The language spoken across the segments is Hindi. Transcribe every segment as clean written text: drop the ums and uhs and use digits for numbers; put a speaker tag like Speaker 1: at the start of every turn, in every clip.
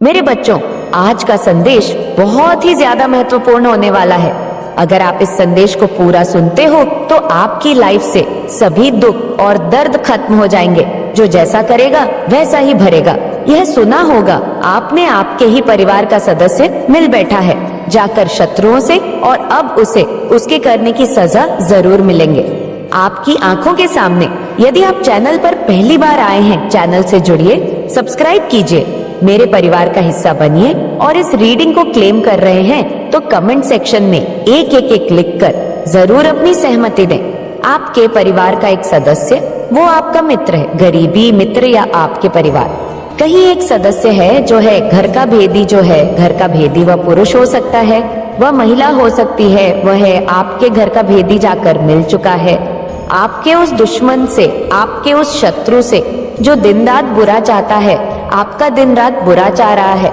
Speaker 1: मेरे बच्चों, आज का संदेश बहुत ही ज्यादा महत्वपूर्ण होने वाला है। अगर आप इस संदेश को पूरा सुनते हो तो आपकी लाइफ से सभी दुख और दर्द खत्म हो जाएंगे। जो जैसा करेगा वैसा ही भरेगा। यह सुना होगा, आपने आपके ही परिवार का सदस्य मिल बैठा है जाकर शत्रुओं से, और अब उसे उसके करने की सजा जरूर मिलेंगे आपकी आंखों के सामने। यदि आप चैनल पर पहली बार आए हैं, चैनल से जुड़िए, सब्सक्राइब कीजिए, मेरे परिवार का हिस्सा बनिए, और इस रीडिंग को क्लेम कर रहे हैं तो कमेंट सेक्शन में एक लिख कर जरूर अपनी सहमति दें। आपके परिवार का एक सदस्य, वो आपका मित्र है, गरीबी मित्र या आपके परिवार। कहीं एक सदस्य है जो है घर का भेदी, जो है घर का भेदी, वह पुरुष हो सकता है, वह महिला हो सकती है, वह है आपके घर का भेदी जाकर मिल चुका है आपके उस दुश्मन से, आपके उस शत्रु से जो दिन रात बुरा चाहता है, आपका दिन रात बुरा चाह रहा है।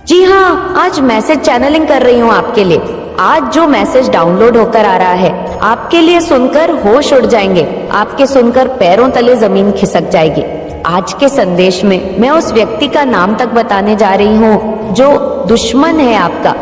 Speaker 1: जी हाँ, आज मैसेज चैनलिंग कर रही हूँ आपके लिए। आज जो मैसेज डाउनलोड होकर आ रहा है, आपके लिए सुनकर होश उड़ जाएंगे, आपके सुनकर पैरों तले जमीन खिसक जाएगी। आज के संदेश में मैं उस व्यक्ति का नाम तक बताने जा रही हूँ जो दुश्मन है आपका।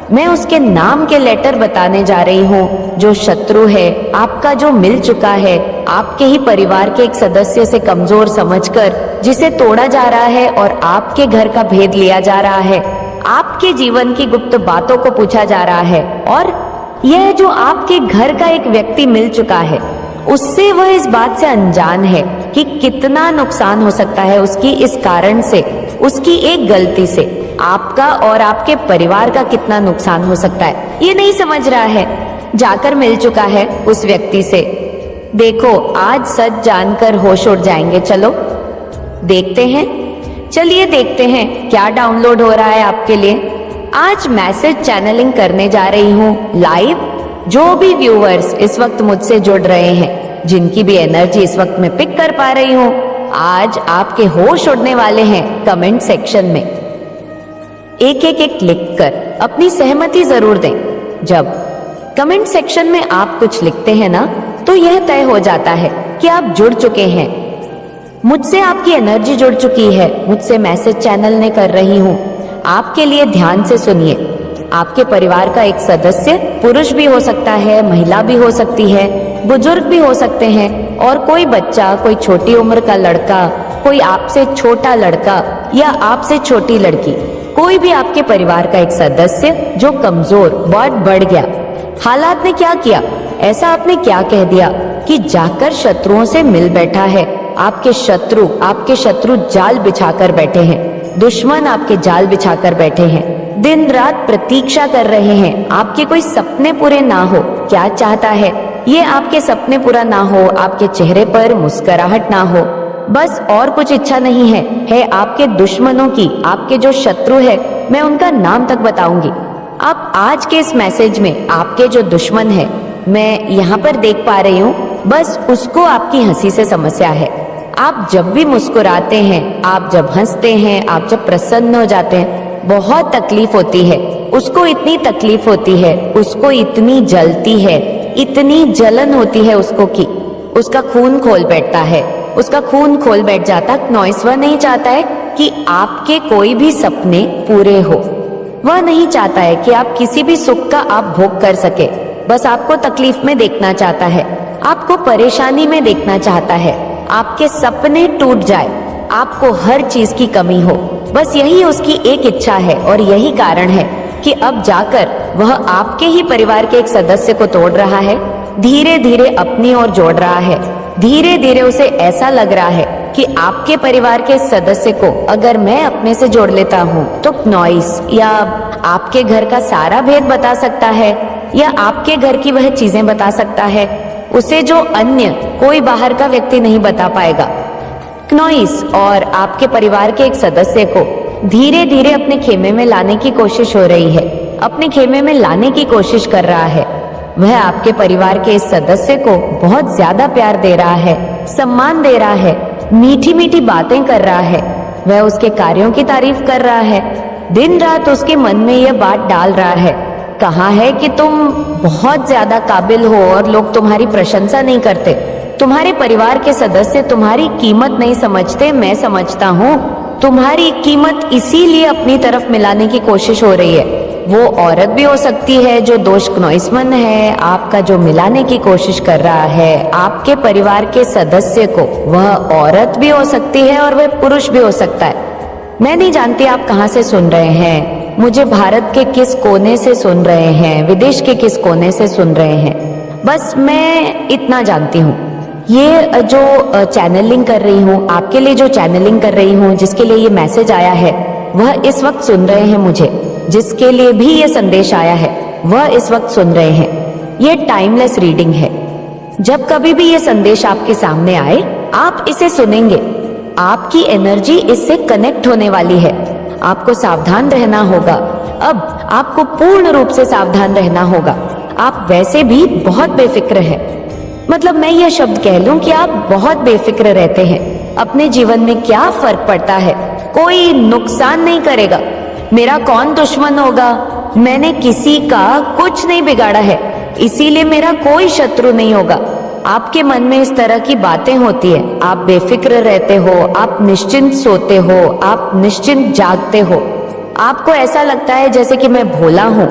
Speaker 1: मैं उसके नाम के लेटर बताने जा रही हूँ जो शत्रु है आपका, जो मिल चुका है आपके ही परिवार के एक सदस्य से कमजोर समझकर, जिसे तोड़ा जा रहा है और आपके घर का भेद लिया जा रहा है, आपके जीवन की गुप्त बातों को पूछा जा रहा है। और यह जो आपके घर का एक व्यक्ति मिल चुका है, उससे वह इस बात से अनजान है कि कितना नुकसान हो सकता है उसकी इस कारण से, उसकी एक गलती से आपका और आपके परिवार का कितना नुकसान हो सकता है, ये नहीं समझ रहा है। जाकर मिल चुका है उस व्यक्ति से। देखो, आज सच जानकर होश उड़ जाएंगे। चलो देखते हैं, चलिए देखते हैं क्या डाउनलोड हो रहा है आपके लिए। आज मैसेज चैनलिंग करने जा रही हूँ लाइव। जो भी व्यूअर्स इस वक्त मुझसे जुड़ रहे हैं, जिनकी भी एनर्जी इस वक्त मैं पिक कर पा रही हूँ, आज आपके होश उड़ने वाले हैं। कमेंट सेक्शन में एक लिख कर अपनी सहमति जरूर दें। जब कमेंट सेक्शन में आप कुछ लिखते हैं ना, तो यह तय हो जाता है कि आप जुड़ चुके हैं, मुझसे आपकी एनर्जी जुड़ चुकी है, मुझसे मैसेज चैनल ने कर रही हूँ। आपके लिए ध्यान से सुनिए। आपके परिवार का एक सदस्य पुरुष भी हो सकता है, महिला भी हो सकती है, बुजुर्ग भी हो सकते हैं, और कोई बच्चा, कोई छोटी उम्र का लड़का, कोई आपसे छोटा लड़का या आपसे छोटी लड़की, कोई भी आपके परिवार का एक सदस्य जो कमजोर, बहुत बढ़ गया। हालात ने क्या किया, ऐसा आपने क्या कह दिया कि जाकर शत्रुओं से मिल बैठा है। आपके शत्रु जाल बिछाकर बैठे हैं, दुश्मन आपके जाल बिछाकर बैठे हैं, दिन रात प्रतीक्षा कर रहे हैं आपके कोई सपने पूरे ना हो। क्या चाहता है ये, आपके सपने पूरा ना हो, आपके चेहरे पर मुस्कुराहट ना हो, बस और कुछ इच्छा नहीं है आपके दुश्मनों की। आपके जो शत्रु है, मैं उनका नाम तक बताऊंगी। आप आज के इस मैसेज में आपके जो दुश्मन है, मैं यहाँ पर देख पा रही हूँ, बस उसको आपकी हंसी से समस्या है। आप जब भी मुस्कुराते हैं, आप जब हंसते हैं, आप जब प्रसन्न हो जाते हैं, बहुत तकलीफ होती है उसको, इतनी तकलीफ होती है उसको, इतनी जलती है, इतनी जलन होती है उसको कि उसका खून खोल बैठता है, उसका खून खोल बैठ जाता। नॉइस वह नहीं चाहता है कि आपके कोई भी सपने पूरे हो, वह नहीं चाहता है कि आप किसी भी सुख का आप भोग कर सके, बस आपको तकलीफ में देखना चाहता है, आपको परेशानी में देखना चाहता है, आपके सपने टूट जाए, आपको हर चीज की कमी हो, बस यही उसकी एक इच्छा है। और यही कारण है कि अब जाकर वह आपके ही परिवार के एक सदस्य को तोड़ रहा है, धीरे धीरे अपनी ओर जोड़ रहा है। धीरे धीरे उसे ऐसा लग रहा है कि आपके परिवार के सदस्य को अगर मैं अपने से जोड़ लेता हूँ तो नॉइस या आपके घर का सारा भेद बता सकता है, या आपके घर की वह चीजें बता सकता है, उसे जो अन्य कोई बाहर का व्यक्ति नहीं बता पाएगा। नॉइस और आपके परिवार के एक सदस्य को धीरे धीरे अपने खेमे में लाने की कोशिश हो रही है, अपने खेमे में लाने की कोशिश कर रहा है। वह आपके परिवार के इस सदस्य को बहुत ज्यादा प्यार दे रहा है, सम्मान दे रहा है, मीठी मीठी बातें कर रहा है, वह उसके कार्यों की तारीफ कर रहा है, दिन रात उसके मन में यह बात डाल रहा है, कहा है कि तुम बहुत ज्यादा काबिल हो और लोग तुम्हारी प्रशंसा नहीं करते, तुम्हारे परिवार के सदस्य तुम्हारी कीमत नहीं समझते, मैं समझता हूँ। तुम्हारी कीमत इसीलिए अपनी तरफ मिलाने की कोशिश हो रही है। वो औरत भी हो सकती है जो दोषकनॉइसमन है, आपका जो मिलाने की कोशिश कर रहा है आपके परिवार के सदस्य को। वह औरत भी हो सकती है और वह पुरुष भी हो सकता है। मैं नहीं जानती आप कहाँ से सुन रहे हैं, मुझे भारत के किस कोने से सुन रहे हैं, विदेश के किस कोने से सुन रहे हैं, बस मैं इतना जानती हूँ। ये जो चैनलिंग कर रही हूँ, आपके लिए जो चैनलिंग कर रही हूँ, जिसके लिए ये मैसेज आया है वह इस वक्त सुन रहे हैं मुझे, जिसके लिए भी ये संदेश आया है वह इस वक्त सुन रहे हैं। ये टाइमलेस रीडिंग है। जब कभी भी ये संदेश आपके सामने आए आप इसे सुनेंगे, आपकी एनर्जी इससे कनेक्ट होने वाली है। आपको सावधान रहना होगा। अब आपको पूर्ण रूप से सावधान रहना होगा। आप वैसे भी बहुत बेफिक्र है, मतलब मैं यह शब्द कह लूं कि आप बहुत बेफिक्र रहते हैं। अपने जीवन में क्या फर्क पड़ता है, कोई नुकसान नहीं करेगा, मेरा कौन दुश्मन होगा, मैंने किसी का कुछ नहीं बिगाड़ा है, इसीलिए मेरा कोई शत्रु नहीं होगा। आपके मन में इस तरह की बातें होती है, आप बेफिक्र रहते हो, आप निश्चिंत सोते हो, आप निश्चिंत जागते हो। आपको ऐसा लगता है जैसे कि मैं भोला हूँ,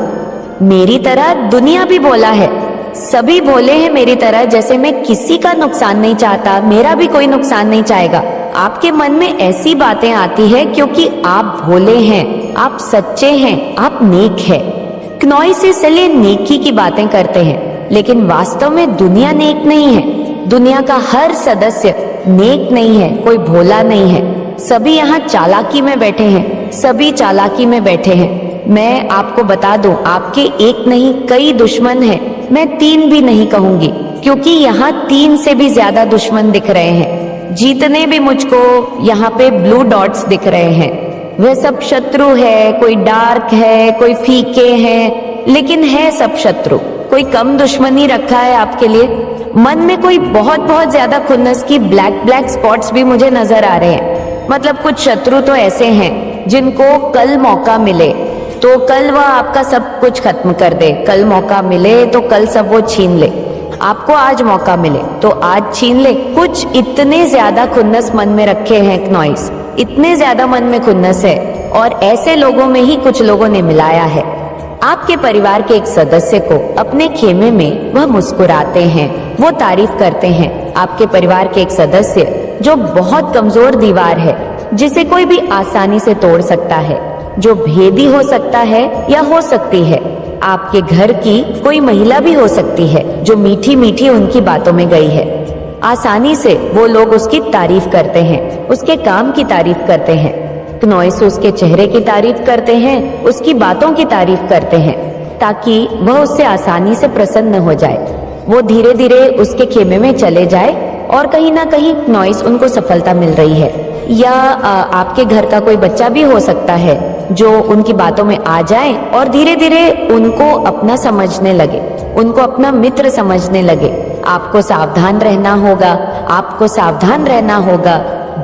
Speaker 1: मेरी तरह दुनिया भी भोला है, सभी भोले हैं मेरी तरह, जैसे मैं किसी का नुकसान नहीं चाहता, मेरा भी कोई नुकसान नहीं चाहेगा। आपके मन में ऐसी बातें आती है क्योंकि आप भोले हैं, आप सच्चे हैं, आप नेक हैं। क्नॉइस इसलिए नेकी की बातें करते हैं, लेकिन वास्तव में दुनिया नेक नहीं है। दुनिया का हर सदस्य नेक नहीं है, कोई भोला नहीं है। सभी यहाँ चालाकी में बैठे हैं, सभी चालाकी में बैठे हैं। मैं आपको बता दूं, आपके एक नहीं कई दुश्मन हैं। मैं 3 भी नहीं कहूंगी, क्योंकि यहाँ 3 से भी ज्यादा दुश्मन दिख रहे हैं। जीतने भी मुझको यहाँ पे ब्लू डॉट्स दिख रहे हैं। वह सब शत्रु है, कोई डार्क है, कोई फीके हैं, लेकिन है सब शत्रु। कोई कम दुश्मनी रखा है आपके लिए? मन में कोई बहुत बहुत ज्यादा खुन्नस की ब्लैक स्पॉट्स भी मुझे नजर आ रहे हैं। मतलब कुछ शत्रु तो ऐसे हैं जिनको कल मौका मिले तो कल वह आपका सब कुछ खत्म कर दे, कल मौका मिले तो कल सब वो छीन ले। आपको आज मौका मिले तो आज छीन ले। कुछ इतने ज्यादा खुन्नस मन में रखे हैं क्नॉइस, इतने ज्यादा मन में खुन्नस है, और ऐसे लोगों में ही कुछ लोगों ने मिलाया है। आपके परिवार के एक सदस्य को अपने खेमे में वह मुस्कुराते हैं, वो तारीफ करते हैं। आपके परिवार के एक सदस्य जो बहुत कमजोर दीवार है, जिसे कोई भी आसानी से तोड़ सकता है, जो भेदी हो सकता है या हो सकती है। आपके घर की कोई महिला भी हो सकती है जो मीठी मीठी उनकी बातों में गई है। आसानी से वो लोग उसकी तारीफ करते हैं, उसके काम की तारीफ करते हैं। क्नॉइस उसके चेहरे की तारीफ करते हैं, उसकी बातों की तारीफ करते हैं, ताकि वह उससे आसानी से प्रसन्न हो जाए। वो धीरे धीरे उसके खेमे में चले जाए और कहीं ना कहीं क्नॉइस उनको सफलता मिल रही है। या आपके घर का कोई बच्चा भी हो सकता है जो उनकी बातों में आ जाए और धीरे धीरे उनको अपना समझने लगे, उनको अपना मित्र समझने लगे। आपको सावधान रहना होगा, आपको सावधान रहना होगा।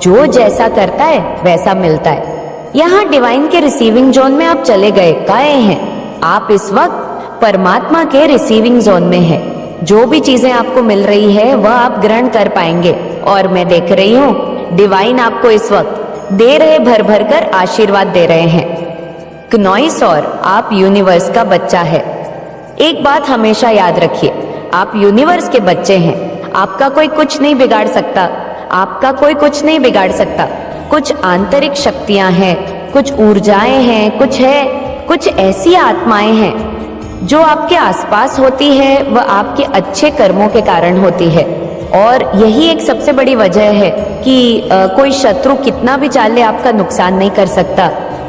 Speaker 1: जो जैसा करता है वैसा मिलता है। यहाँ डिवाइन के रिसीविंग जोन में आप चले गए हैं। आप इस वक्त परमात्मा के रिसीविंग जोन में हैं। जो भी चीजें आपको मिल रही है वह आप ग्रहण कर पाएंगे। और मैं देख रही हूँ डिवाइन आपको इस वक्त दे रहे भर भर कर आशीर्वाद दे रहे हैं। क्नॉइस और आप यूनिवर्स का बच्चा है। एक बात हमेशा याद रखिए, आप यूनिवर्स के बच्चे हैं। आपका कोई कुछ नहीं बिगाड़ सकता, आपका कोई कुछ नहीं बिगाड़ सकता। कुछ आंतरिक शक्तियां हैं, कुछ ऊर्जाएं हैं, कुछ ऐसी आत्माएं हैं जो आपके आसपास होती है, वह आपके अच्छे कर्मों के कारण होती है। और यही एक सबसे बड़ी वजह है कि कोई शत्रु कितना भी चाले आपका नुकसान नहीं कर सकता,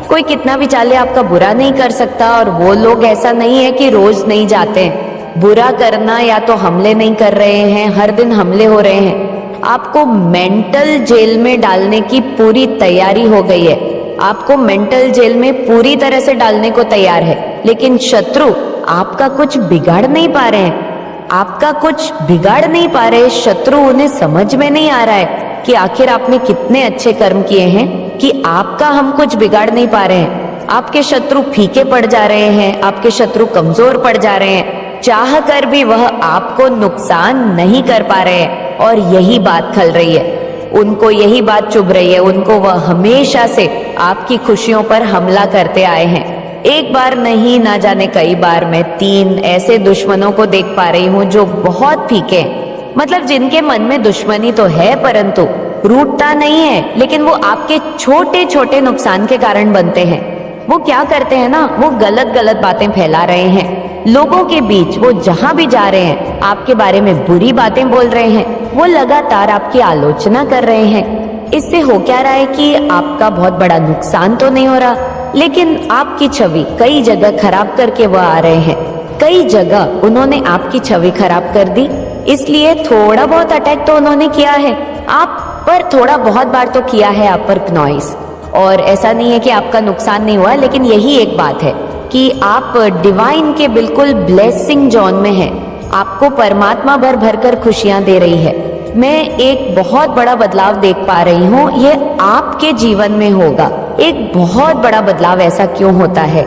Speaker 1: कोई कितना भी चाले आपका बुरा नहीं कर सकता। और वो लोग ऐसा नहीं है कि रोज नहीं जाते हैं बुरा करना, या तो हमले नहीं कर रहे हैं, हर दिन हमले हो रहे हैं। आपको मेंटल जेल में डालने की पूरी तैयारी हो गई है, आपको मेंटल जेल में पूरी तरह से डालने को तैयार है। लेकिन शत्रु आपका कुछ बिगाड़ नहीं पा रहे हैं, आपका कुछ बिगाड़ नहीं पा रहे। शत्रु उन्हें समझ में नहीं आ रहा है कि आखिर आपने कितने अच्छे कर्म किए हैं कि आपका हम कुछ बिगाड़ नहीं पा रहे हैं। आपके शत्रु फीके पड़ जा रहे हैं, आपके शत्रु कमजोर पड़ जा रहे हैं, चाह कर भी वह आपको नुकसान नहीं कर पा रहे हैं। और यही बात खल रही है। उनको यही बात चुभ रही है, उनको वह हमेशा से आपकी खुशियों पर हमला करते आए हैं। एक बार नहीं, ना जाने कई बार मैं 3 ऐसे दुश्मनों को देख पा रही हूँ जो बहुत फीके हैं। मतलब जिनके मन में दुश्मनी तो है परंतु रूठता नहीं है, लेकिन वो आपके छोटे छोटे नुकसान के कारण बनते हैं। वो क्या करते हैं ना, वो गलत गलत बातें फैला रहे हैं लोगों के बीच। वो जहां भी जा रहे हैं आपके बारे में बुरी बातें बोल रहे हैं, वो लगातार आपकी आलोचना कर रहे हैं। इससे हो क्या रहा है कि आपका बहुत बड़ा नुकसान तो नहीं हो रहा, लेकिन आपकी छवि कई जगह खराब करके वो आ रहे हैं। कई जगह उन्होंने आपकी छवि खराब कर दी, इसलिए थोड़ा बहुत अटैक तो उन्होंने किया है आप पर, थोड़ा बहुत बार तो किया है आप पर क्नॉइस। और ऐसा नहीं है कि आपका नुकसान नहीं हुआ, लेकिन यही एक बात है कि आप डिवाइन के बिल्कुल ब्लेसिंग जोन में हैं। आपको परमात्मा भर भर कर खुशियां दे रही है। मैं एक बहुत बड़ा बदलाव देख पा रही हूँ, ये आपके जीवन में होगा। एक बहुत बड़ा बदलाव ऐसा क्यों होता है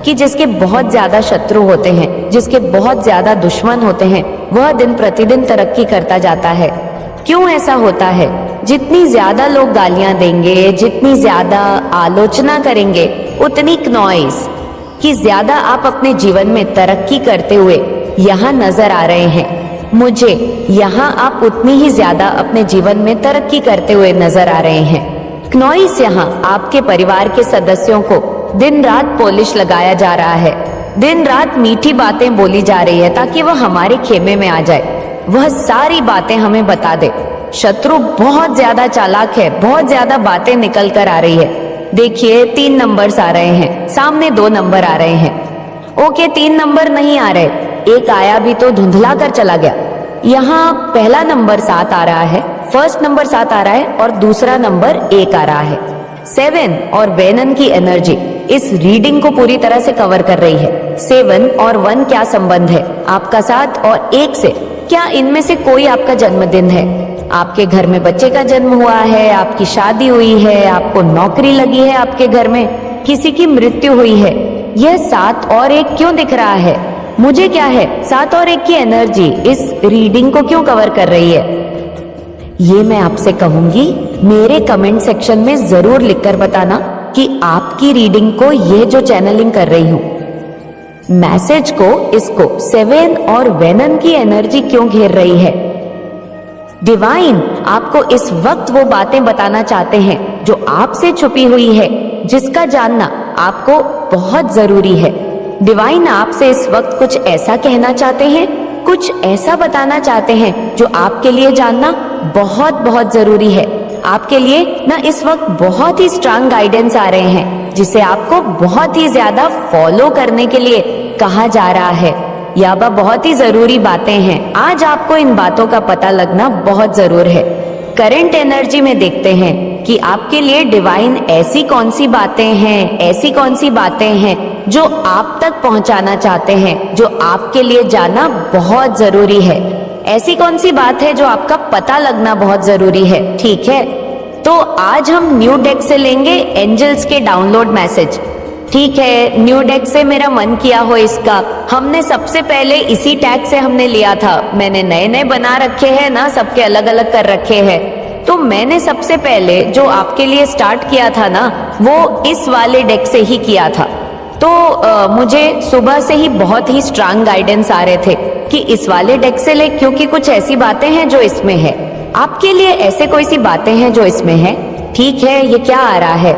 Speaker 1: कि जिसके बहुत ज्यादा शत्रु होते हैं, जिसके बहुत ज्यादा दुश्मन होते हैं, वह दिन प्रतिदिन तरक्की करता जाता है। क्यों ऐसा होता है? जितनी ज्यादा लोग गालियां देंगे, जितनी ज्यादा आलोचना करेंगे, उतनी नॉइस कि ज्यादा आप अपने जीवन में तरक्की करते हुए यहाँ नजर आ रहे हैं। मुझे यहाँ आप उतनी ही ज्यादा अपने जीवन में तरक्की करते हुए नजर आ रहे हैं। क्नॉइस यहाँ आपके परिवार के सदस्यों को दिन रात पॉलिश लगाया जा रहा है, दिन रात मीठी बातें बोली जा रही है ताकि वह हमारे खेमे में आ जाए, वह सारी बातें हमें बता दे। शत्रु बहुत ज्यादा चालाक है, बहुत ज्यादा बातें निकल कर आ रही है। देखिए 3 नंबर्स आ रहे हैं, सामने 2 नंबर आ रहे हैं। ओके 3 नंबर नहीं आ रहे, एक आया भी तो धुंधला कर चला गया। यहाँ पहला नंबर 7 आ रहा है, फर्स्ट नंबर 7 आ रहा है और दूसरा नंबर 1 आ रहा है। 7 और वेनन की एनर्जी इस रीडिंग को पूरी तरह से कवर कर रही है। 7 और 1 क्या संबंध है आपका 7 और 1 से? क्या इनमें से कोई आपका जन्मदिन है? आपके घर में बच्चे का जन्म हुआ है, आपकी शादी हुई है, आपको नौकरी लगी है, आपके घर में किसी की मृत्यु हुई है। यह 7 और 1 क्यों दिख रहा है? मुझे क्या है 7 और 1 की एनर्जी इस रीडिंग को क्यों कवर कर रही है, ये मैं आपसे कहूंगी। मेरे कमेंट सेक्शन में जरूर लिखकर बताना कि आपकी रीडिंग को ये जो चैनलिंग कर रही हूं, मैसेज को इसको 7 और वेनन की एनर्जी क्यों घेर रही है। डिवाइन आपको इस वक्त वो बातें बताना चाहते हैं जो आपसे छुपी हुई है, जिसका जानना आपको बहुत जरूरी है। डिवाइन आपसे इस वक्त कुछ ऐसा कहना चाहते हैं, कुछ ऐसा बताना चाहते हैं जो आपके लिए जानना बहुत बहुत जरूरी है। आपके लिए ना इस वक्त बहुत ही स्ट्रांग गाइडेंस आ रहे हैं, जिसे आपको बहुत ही ज्यादा फॉलो करने के लिए कहा जा रहा है। यह बहुत ही जरूरी बातें हैं, आज आपको इन बातों का पता लगना बहुत जरूर है। करंट एनर्जी में देखते हैं कि आपके लिए डिवाइन ऐसी कौन सी बातें हैं, ऐसी कौन सी बातें हैं जो आप तक पहुंचाना चाहते हैं, जो आपके लिए जानना बहुत जरूरी है। ऐसी कौन सी बात है जो आपका पता लगना बहुत जरूरी है। ठीक है, तो आज हम न्यू डेक से लेंगे एंजल्स के डाउनलोड मैसेज। ठीक है, न्यू डेक से मेरा मन किया हो इसका। हमने सबसे पहले इसी टैग से हमने लिया था। मैंने नए नए बना रखे हैं ना, सबके अलग अलग कर रखे हैं। तो मैंने सबसे पहले जो आपके लिए स्टार्ट किया था ना, वो इस वाले डेक से ही किया था। तो मुझे सुबह से ही बहुत ही स्ट्रांग गाइडेंस आ रहे थे कि इस वाले डेक से ले, क्योंकि कुछ ऐसी बातें हैं जो इसमें है। आपके लिए ऐसे कोई सी बातें हैं जो इसमें है। ठीक है, ये क्या आ रहा है?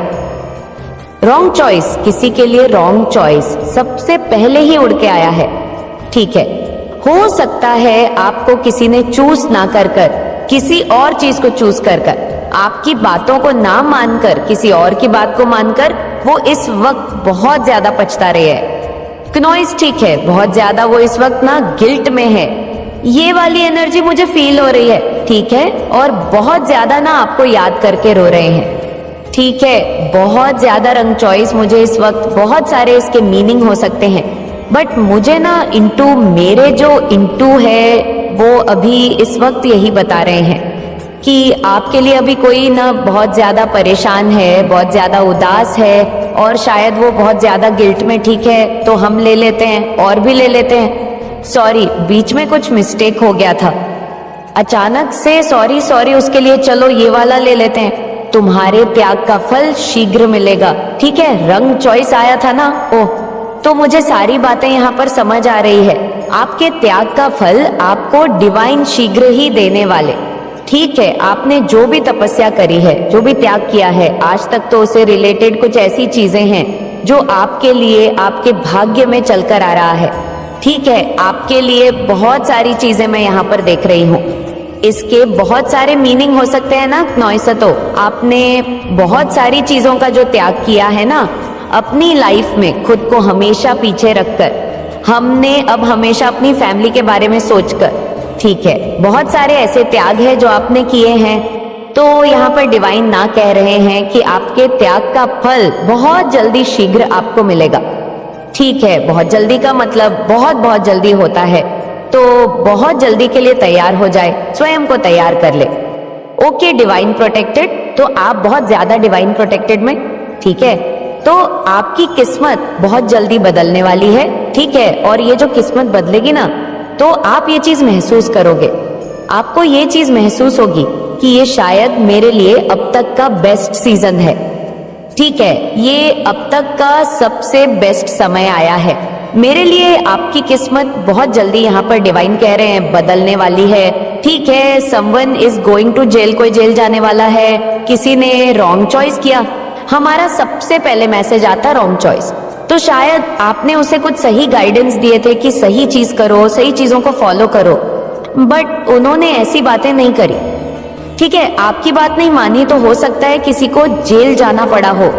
Speaker 1: रॉन्ग चॉइस, किसी के लिए रॉन्ग चॉइस सबसे पहले ही उड़ के आया है। ठीक है, हो सकता है आपको किसी ने चूज ना कर किसी और चीज को चूज कर आपकी बातों को ना मानकर, किसी और की बात को मानकर वो इस वक्त बहुत ज्यादा पछता रहे है। क्नॉइस ठीक है, बहुत ज्यादा वो इस वक्त ना गिल्ट में है। ये वाली एनर्जी मुझे फील हो रही है। ठीक है, और बहुत ज्यादा ना आपको याद करके रो रहे हैं। ठीक है, बहुत ज्यादा रंग चॉइस, मुझे इस वक्त बहुत सारे इसके मीनिंग हो सकते हैं, बट मुझे ना इंटू, मेरे जो इंटू है वो अभी इस वक्त यही बता रहे हैं कि आपके लिए अभी कोई ना बहुत ज्यादा परेशान है, बहुत ज्यादा उदास है, और शायद वो बहुत ज्यादा गिल्ट में। ठीक है, तो हम ले लेते हैं और भी ले लेते हैं। सॉरी, बीच में कुछ मिस्टेक हो गया था। अचानक से सॉरी सॉरी उसके लिए चलो ये वाला ले लेते हैं, तुम्हारे त्याग का फल शीघ्र मिलेगा। ठीक है, रंग चॉइस आया था ना, ओह तो मुझे सारी बातें यहाँ पर समझ आ रही है। आपके त्याग का फल आपको डिवाइन शीघ्र ही देने वाले। ठीक है, आपने जो भी तपस्या करी है, जो भी त्याग किया है आज तक, तो उससे रिलेटेड कुछ ऐसी चीजें हैं जो आपके लिए आपके भाग्य में चलकर आ रहा है। ठीक है, आपके लिए बहुत सारी चीजें मैं यहाँ पर देख रही हूँ। इसके बहुत सारे मीनिंग हो सकते हैं ना क्नॉइसतो। आपने बहुत सारी चीजों का जो त्याग किया है ना अपनी लाइफ में, खुद को हमेशा पीछे रखकर, हमने अब हमेशा अपनी फैमिली के बारे में सोचकर। ठीक है, बहुत सारे ऐसे त्याग है जो आपने किए हैं, तो यहाँ पर डिवाइन ना कह रहे हैं कि आपके त्याग का फल बहुत जल्दी शीघ्र आपको मिलेगा। ठीक है, बहुत जल्दी का मतलब बहुत बहुत जल्दी होता है, तो बहुत जल्दी के लिए तैयार हो जाए, स्वयं को तैयार कर ले। ओके डिवाइन प्रोटेक्टेड, तो आप बहुत ज्यादा डिवाइन प्रोटेक्टेड में। ठीक है, तो आपकी किस्मत बहुत जल्दी बदलने वाली है। ठीक है, और ये जो किस्मत बदलेगी ना, तो आप ये चीज महसूस करोगे, आपको ये चीज महसूस होगी कि ये शायद मेरे लिए अब तक का बेस्ट सीजन है। ठीक है, ये अब तक का सबसे बेस्ट समय आया है मेरे लिए। आपकी किस्मत बहुत जल्दी, यहाँ पर डिवाइन कह रहे हैं, बदलने वाली है। ठीक है, someone is going to jail, कोई जेल जाने वाला है, किसी ने रॉन्ग चॉइस किया। हमारा सबसे पहले मैसेज आता रॉन्ग चॉइस, तो शायद आपने उसे कुछ सही गाइडेंस दिए थे कि सही चीज करो, सही चीजों को फॉलो करो, बट उन्होंने ऐसी बातें नहीं करी। ठीक है, आपकी बात नहीं मानी तो हो सकता है किसी को जेल जाना पड़ा हो।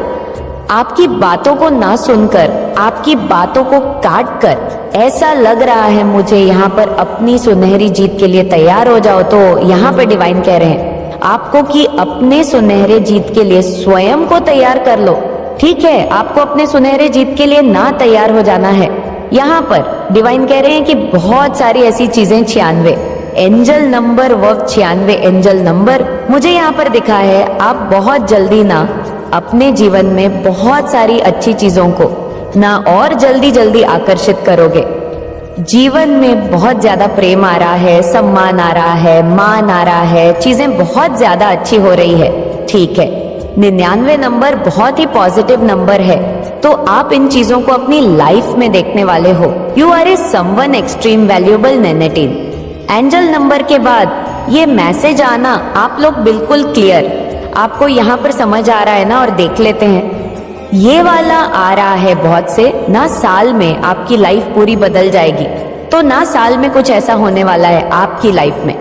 Speaker 1: आपकी बातों को ना सुनकर, आपकी बातों को काट कर ऐसा लग रहा है मुझे यहाँ पर अपनी सुनहरी जीत के लिए तैयार हो जाओ। तो यहाँ पर डिवाइन कह रहे हैं आपको कि अपने सुनहरे जीत के लिए स्वयं को तैयार कर लो। ठीक है, आपको अपने सुनहरे जीत के लिए ना तैयार हो जाना है। यहाँ पर डिवाइन कह रहे हैं कि बहुत सारी ऐसी चीजें, 96 angel number, work 96 angel number मुझे यहाँ पर दिखा है। आप बहुत जल्दी ना अपने जीवन में बहुत सारी अच्छी चीजों को ना और जल्दी जल्दी आकर्षित करोगे। जीवन में बहुत ज्यादा प्रेम आ रहा है, सम्मान आ रहा है, मान आ रहा है, चीजें बहुत ज्यादा अच्छी हो रही है। ठीक है, 99 नंबर बहुत ही पॉजिटिव नंबर है, तो आप इन चीजों को अपनी लाइफ में देखने वाले हो। You are a someone extreme valuable 99 angel number के बाद ये मैसेज आना, आप लोग बिल्कुल क्लियर, आपको यहाँ पर समझ आ रहा है ना। और देख लेते हैं, ये वाला आ रहा है बहुत से ना, साल में आपकी लाइफ पूरी बदल जाएगी। तो ना साल में कुछ ऐसा होने वाला है आपकी लाइफ में।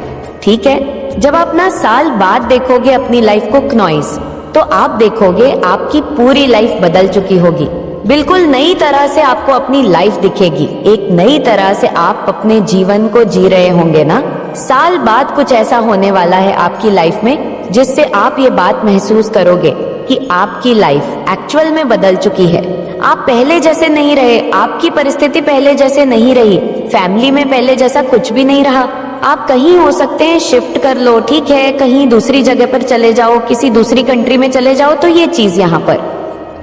Speaker 1: ठीक है, जब आप ना साल बाद देखोगे अपनी लाइफ को क्नॉइस, तो आप देखोगे आपकी पूरी लाइफ बदल चुकी होगी। बिल्कुल नई तरह से आपको अपनी लाइफ दिखेगी, एक नई तरह से आप अपने जीवन को जी रहे होंगे ना। साल बाद कुछ ऐसा होने वाला है आपकी लाइफ में जिससे आप ये बात महसूस करोगे कि आपकी लाइफ एक्चुअल में बदल चुकी है। आप पहले जैसे नहीं रहे, आपकी परिस्थिति पहले जैसे नहीं रही, फैमिली में पहले जैसा कुछ भी नहीं रहा। आप कहीं हो सकते हैं शिफ्ट कर लो, ठीक है, कहीं दूसरी जगह पर चले जाओ, किसी दूसरी कंट्री में चले जाओ। तो ये चीज यहाँ पर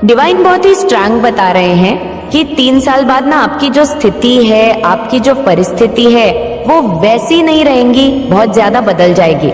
Speaker 1: डिवाइन बहुत ही स्ट्रांग बता रहे हैं कि 3 साल बाद ना आपकी जो स्थिति है, आपकी जो परिस्थिति है, वो वैसी नहीं रहेंगी, बहुत ज्यादा बदल जाएगी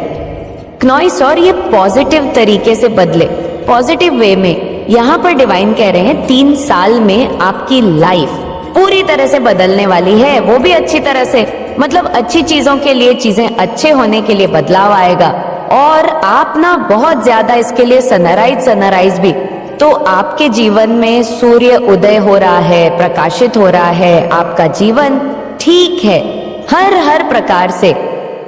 Speaker 1: क्नॉइस। और ये पॉजिटिव तरीके से बदले, पॉजिटिव वे में। यहाँ पर डिवाइन कह रहे हैं 3 साल में आपकी लाइफ पूरी तरह से बदलने वाली है, वो भी अच्छी तरह से, मतलब अच्छी चीजों के लिए, चीजें अच्छे होने के लिए बदलाव आएगा। और आप ना बहुत ज्यादा इसके लिए सनराइज भी, तो आपके जीवन में सूर्य उदय हो रहा है, प्रकाशित हो रहा है आपका जीवन। ठीक है, हर प्रकार से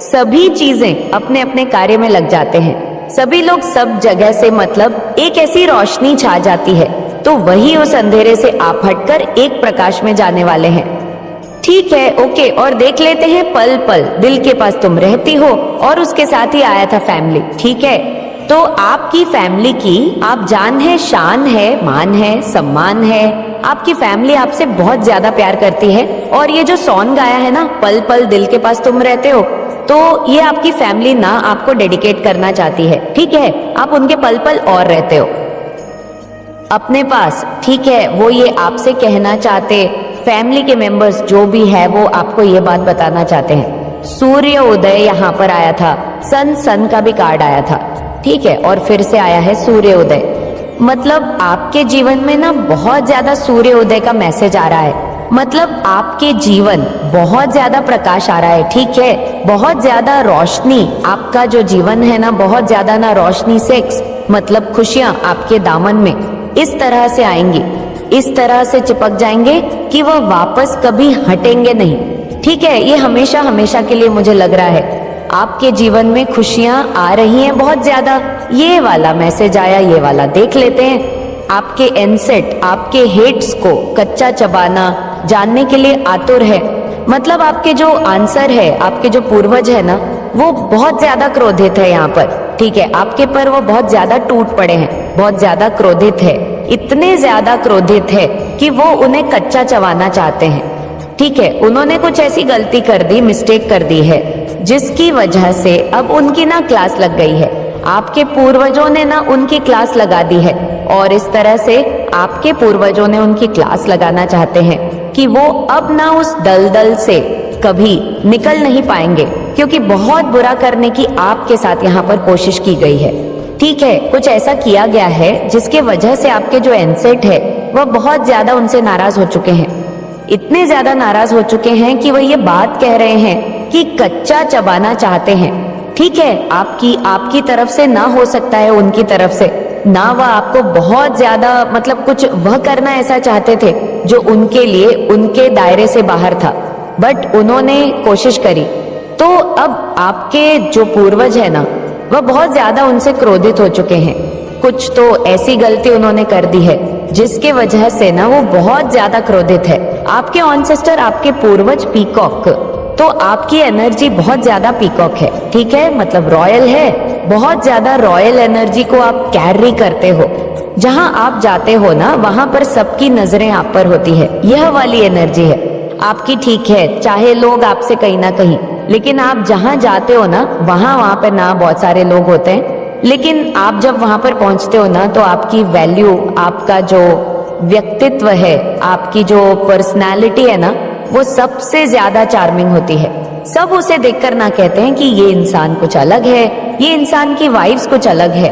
Speaker 1: सभी चीजें अपने अपने कार्य में लग जाते हैं, सभी लोग सब जगह से, मतलब एक ऐसी रोशनी छा जाती है, तो वही उस अंधेरे से आप हटकर एक प्रकाश में जाने वाले हैं। ठीक है, ओके। और देख लेते हैं पल पल दिल के पास तुम रहती हो, और उसके साथ ही आया था फैमिली। ठीक है, तो आपकी फैमिली की आप जान है, शान है, मान है, सम्मान है। आपकी फैमिली आपसे बहुत ज्यादा प्यार करती है। और ये जो सॉन्ग गाया है ना, पल पल दिल के पास तुम रहते हो, तो ये आपकी फैमिली ना आपको डेडिकेट करना चाहती है। ठीक है, आप उनके पल पल और रहते हो अपने पास। ठीक है, वो ये आपसे कहना चाहते, फैमिली के मेंबर्स जो भी है वो आपको ये बात बताना चाहते हैं सूर्य उदय यहाँ पर आया था, सन का भी कार्ड आया था, ठीक है, और फिर से आया है सूर्य उदय। मतलब आपके जीवन में ना बहुत ज्यादा सूर्य उदय का मैसेज आ रहा है। मतलब आपके जीवन बहुत ज्यादा प्रकाश आ रहा है, ठीक है, बहुत ज्यादा रोशनी, आपका जो जीवन है ना बहुत ज्यादा ना रोशनी सेक्स मतलब खुशियां आपके दामन में इस तरह से आएंगी, इस तरह से चिपक जाएंगे कि वह वापस कभी हटेंगे नहीं, ठीक है। ये हमेशा हमेशा के लिए मुझे लग रहा है आपके जीवन में खुशियां आ रही हैं बहुत ज्यादा। ये वाला मैसेज आया, ये वाला देख लेते हैं। आपके एनसेट आपके हेट्स को कच्चा चबाना जानने के लिए आतुर है। मतलब आपके जो आंसर है, आपके जो पूर्वज है ना वो बहुत ज्यादा क्रोधित है यहाँ पर, ठीक है, आपके पर वो बहुत ज्यादा टूट पड़े हैं, बहुत ज्यादा क्रोधित है, इतने ज्यादा क्रोधित है कि वो उन्हें कच्चा चबाना चाहते हैं, ठीक है। उन्होंने कुछ ऐसी गलती कर दी, मिस्टेक कर दी है जिसकी वजह से अब उनकी ना क्लास लग गई है। आपके पूर्वजों ने ना उनकी क्लास लगा दी है और इस तरह से आपके पूर्वजों ने उनकी क्लास लगाना चाहते हैं कि वो अब ना उस दलदल से कभी निकल नहीं पाएंगे, क्योंकि बहुत बुरा करने की आपके साथ यहाँ पर कोशिश की गई है, ठीक है। कुछ ऐसा किया गया है जिसके वजह से आपके जो एनसेट है वह बहुत ज्यादा उनसे नाराज हो चुके हैं, इतने ज्यादा नाराज हो चुके हैं कि वह ये बात कह रहे हैं कि कच्चा चबाना चाहते हैं, ठीक है। आपकी तरफ से ना हो सकता है, उनकी तरफ से ना, वह आपको बहुत ज्यादा मतलब कुछ वह करना ऐसा चाहते थे जो उनके लिए उनके दायरे से बाहर था, बट उन्होंने कोशिश करी। तो अब आपके जो पूर्वज है ना वह बहुत ज्यादा उनसे क्रोधित हो चुके हैं। कुछ तो ऐसी गलती उन्होंने कर दी है जिसके वजह से ना वो बहुत ज्यादा क्रोधित है। आपके ऑनसेस्टर, आपके पूर्वज पीकॉक, तो आपकी एनर्जी बहुत ज्यादा पीकॉक है, ठीक है, मतलब रॉयल है, बहुत ज्यादा रॉयल एनर्जी को आप कैरी करते हो। जहां आप जाते हो ना वहां पर सबकी नजरें आप पर होती है, यह वाली एनर्जी है आपकी, ठीक है। चाहे लोग आपसे कहीं ना कहीं, लेकिन आप जहां जाते हो ना वहां पर ना बहुत सारे लोग होते हैं, लेकिन आप जब वहां पर पहुंचते हो ना तो आपकी वैल्यू, आपका जो व्यक्तित्व है, आपकी जो पर्सनालिटी है ना वो सबसे ज्यादा चार्मिंग होती है। सब उसे देखकर ना कहते हैं कि ये इंसान कुछ अलग है, ये इंसान की वाइब्स कुछ अलग है,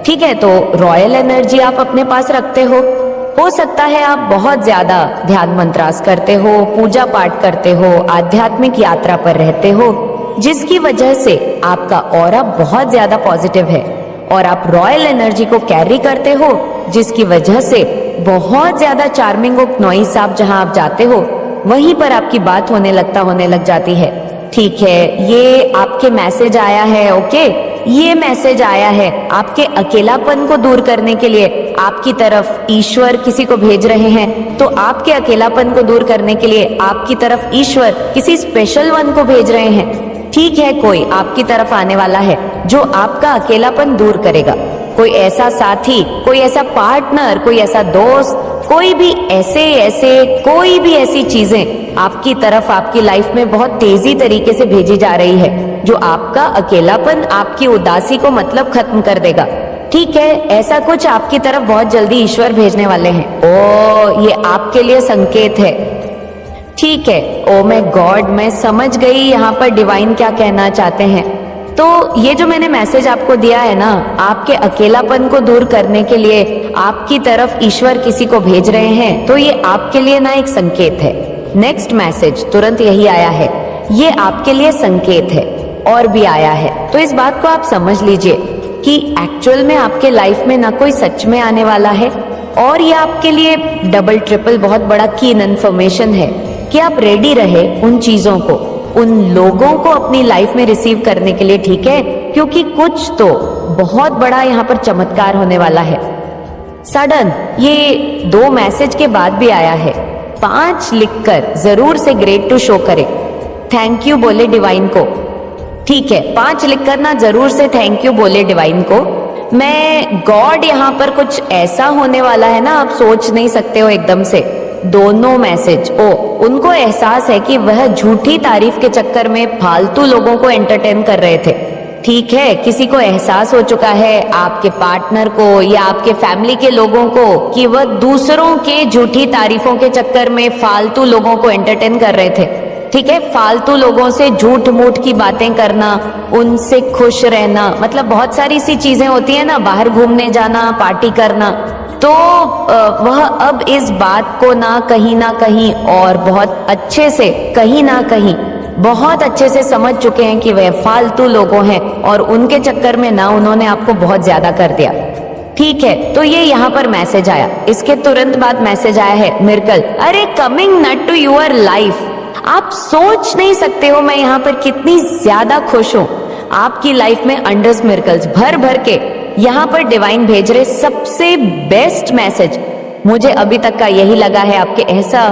Speaker 1: ठीक है। तो रॉयल एनर्जी आप अपने पास रखते हो सकता है आप बहुत ज्यादा ध्यान मंत्रास करते हो, पूजा पाठ करते हो, आध्यात्मिक यात्रा पर रहते हो, जिसकी वजह से आपका ऑरा बहुत ज्यादा पॉजिटिव है और आप रॉयल एनर्जी को कैरी करते हो, जिसकी वजह से बहुत ज्यादा चार्मिंग और नॉइस आप जहां आप जाते हो वहीं पर आपकी बात होने लग जाती है, ठीक है। ये आपके मैसेज आया है, ओके, ये मैसेज आया है आपके अकेलापन को दूर करने के लिए आपकी तरफ ईश्वर किसी को भेज रहे हैं। तो आपके अकेलापन को दूर करने के लिए आपकी तरफ ईश्वर किसी स्पेशल वन को भेज रहे हैं, ठीक है। कोई आपकी तरफ आने वाला है जो आपका अकेलापन दूर करेगा, कोई ऐसा साथी, कोई ऐसा पार्टनर, कोई ऐसा दोस्त, कोई भी कोई भी ऐसी चीजें आपकी तरफ आपकी लाइफ में बहुत तेजी तरीके से भेजी जा रही है जो आपका अकेलापन, आपकी उदासी को मतलब खत्म कर देगा, ठीक है। ऐसा कुछ आपकी तरफ बहुत जल्दी ईश्वर भेजने वाले हैं। ओ, ये आपके लिए संकेत है, ठीक है। ओ माय गॉड, मैं समझ गई यहाँ पर डिवाइन क्या कहना चाहते हैं। तो ये जो मैंने मैसेज आपको दिया है ना, आपके अकेलापन को दूर करने के लिए आपकी तरफ ईश्वर किसी को भेज रहे हैं, तो ये आपके लिए ना एक संकेत है। नेक्स्ट मैसेज तुरंत यही आया है, ये आपके लिए संकेत है और भी आया है। तो इस बात को आप समझ लीजिए कि एक्चुअल में आपके लाइफ में ना कोई सच में आने वाला है, और ये आपके लिए डबल ट्रिपल बहुत बड़ा कीन इन्फॉर्मेशन है कि आप रेडी रहे उन चीजों को, उन लोगों को अपनी लाइफ में रिसीव करने के लिए, ठीक है, क्योंकि कुछ तो बहुत बड़ा यहाँ पर चमत्कार होने वाला है। सडन ये 2 मैसेज के बाद भी आया है, 5 लिखकर जरूर से ग्रेट टू शो करें, थैंक यू बोले डिवाइन को, ठीक है। 5 लिखकर ना जरूर से थैंक यू बोले डिवाइन को। मैं गॉड यहाँ पर कुछ ऐसा होने वाला है ना, आप सोच नहीं सकते हो एकदम से। दोनों मैसेज उनको एहसास है कि वह झूठी तारीफ के चक्कर में फालतू लोगों को एंटरटेन कर रहे थे, ठीक है। किसी को एहसास हो चुका है, आपके पार्टनर को या आपके फैमिली के लोगों को, कि वह दूसरों के झूठी तारीफों के चक्कर में फालतू लोगों को एंटरटेन कर रहे थे, ठीक है, फालतू लोगों से झूठ मूठ की बातें करना, उनसे खुश रहना, मतलब बहुत सारी सी चीजें होती है ना, बाहर घूमने जाना, पार्टी करना, तो वह अब इस बात को ना कहीं और बहुत अच्छे से, कहीं ना कहीं बहुत अच्छे से समझ चुके हैं कि वह फालतू लोगों हैं और उनके चक्कर में ना उन्होंने आपको बहुत ज्यादा कर दिया। ठीक है, तो ये यहाँ पर मैसेज आया। इसके तुरंत बाद मैसेज आया है मिरेकल, अरे coming not to your life. आप सोच नहीं सकते हो मैं यहाँ पर कितनी ज्यादा खुश हूँ। आपकी लाइफ में अंडर्स मिरेकल्स भर भर के यहाँ पर डिवाइन भेज रहे सबसे बेस्ट मैसेज। मुझे अभी तक का यही लगा है, आपके ऐसा